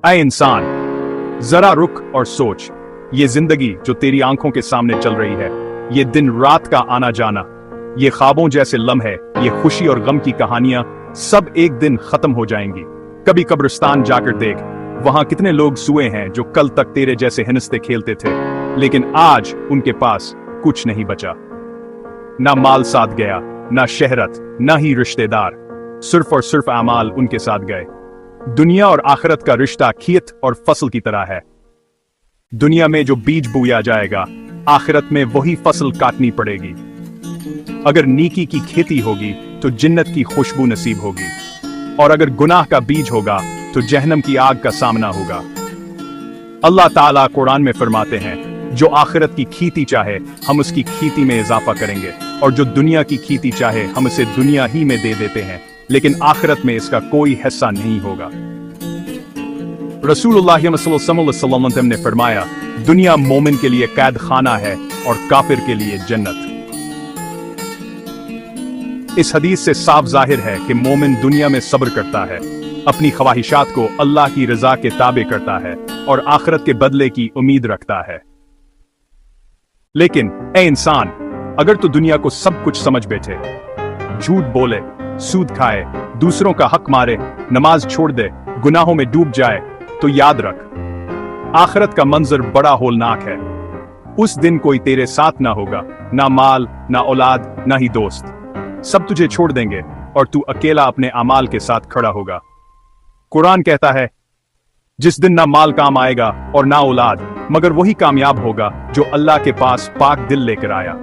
ऐ इंसान, जरा रुक और सोच, ये जिंदगी जो तेरी आंखों के सामने चल रही है, ये दिन रात का आना जाना, ये ख्वाबों जैसे लम्हे, ये खुशी और गम की कहानियां सब एक दिन खत्म हो जाएंगी। कभी कब्रिस्तान जाकर देख, वहां कितने लोग सोए हैं जो कल तक तेरे जैसे हिनस्ते खेलते थे, लेकिन आज उनके पास कुछ नहीं बचा। ना माल साथ गया, ना शहरत, ना ही रिश्तेदार, सिर्फ और सिर्फ अमाल उनके साथ गए। दुनिया और आखिरत का रिश्ता खेत और फसल की तरह है। दुनिया में जो बीज बोया जाएगा, आखिरत में वही फसल काटनी पड़ेगी। अगर नेकी की खेती होगी तो जन्नत की खुशबू नसीब होगी, और अगर गुनाह का बीज होगा तो जहन्नम की आग का सामना होगा। अल्लाह ताला कुरान में फरमाते हैं, जो आखिरत की खेती चाहे हम उसकी खेती में इजाफा करेंगे, और जो दुनिया की खेती चाहे हम उसे दुनिया ही में दे देते हैं, लेकिन आखिरत में इसका कोई हिस्सा नहीं होगा। रसूलुल्लाह सल्लल्लाहु अलैहि वसल्लम ने फरमाया, दुनिया मोमिन के लिए कैद खाना है और काफिर के लिए जन्नत। इस हदीस से साफ जाहिर है कि मोमिन दुनिया में सब्र करता है, अपनी ख्वाहिशात को अल्लाह की रजा के ताबे करता है और आखिरत के बदले की उम्मीद रखता है। लेकिन ए इंसान, अगर तू दुनिया को सब कुछ समझ बैठे, झूठ बोले, सूद खाए, दूसरों का हक मारे, नमाज छोड़ दे, गुनाहों में डूब जाए, तो याद रख, आखिरत का मंजर बड़ा होलनाक है। उस दिन कोई तेरे साथ ना होगा, ना माल, ना औलाद, ना ही दोस्त। सब तुझे छोड़ देंगे और तू अकेला अपने अमाल के साथ खड़ा होगा। कुरान कहता है, जिस दिन ना माल काम आएगा और ना औलाद, मगर वही कामयाब होगा जो अल्लाह के पास पाक दिल लेकर आया।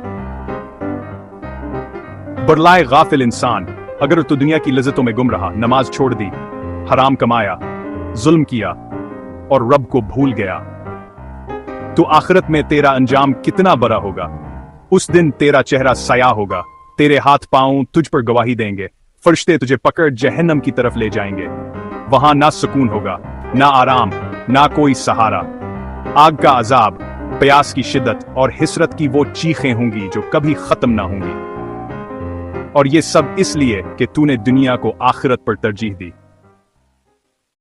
बरलाए गाफिल इंसान, अगर तू दुनिया की लज्जतों में गुम रहा, नमाज छोड़ दी, हराम कमाया, जुल्म किया और रब को भूल गया, तो आखिरत में तेरा अंजाम कितना बड़ा होगा। उस दिन तेरा चेहरा साया होगा, तेरे हाथ पांव तुझ पर गवाही देंगे, फरिश्ते तुझे पकड़ जहन्नम की तरफ ले जाएंगे। वहां ना सुकून होगा, ना आराम, ना कोई सहारा। आग का अजाब, प्यास की शिद्दत और हिसरत की वो चीखें होंगी जो कभी खत्म ना होंगी। और ये सब इसलिए कि तूने दुनिया को आखिरत पर तरजीह दी।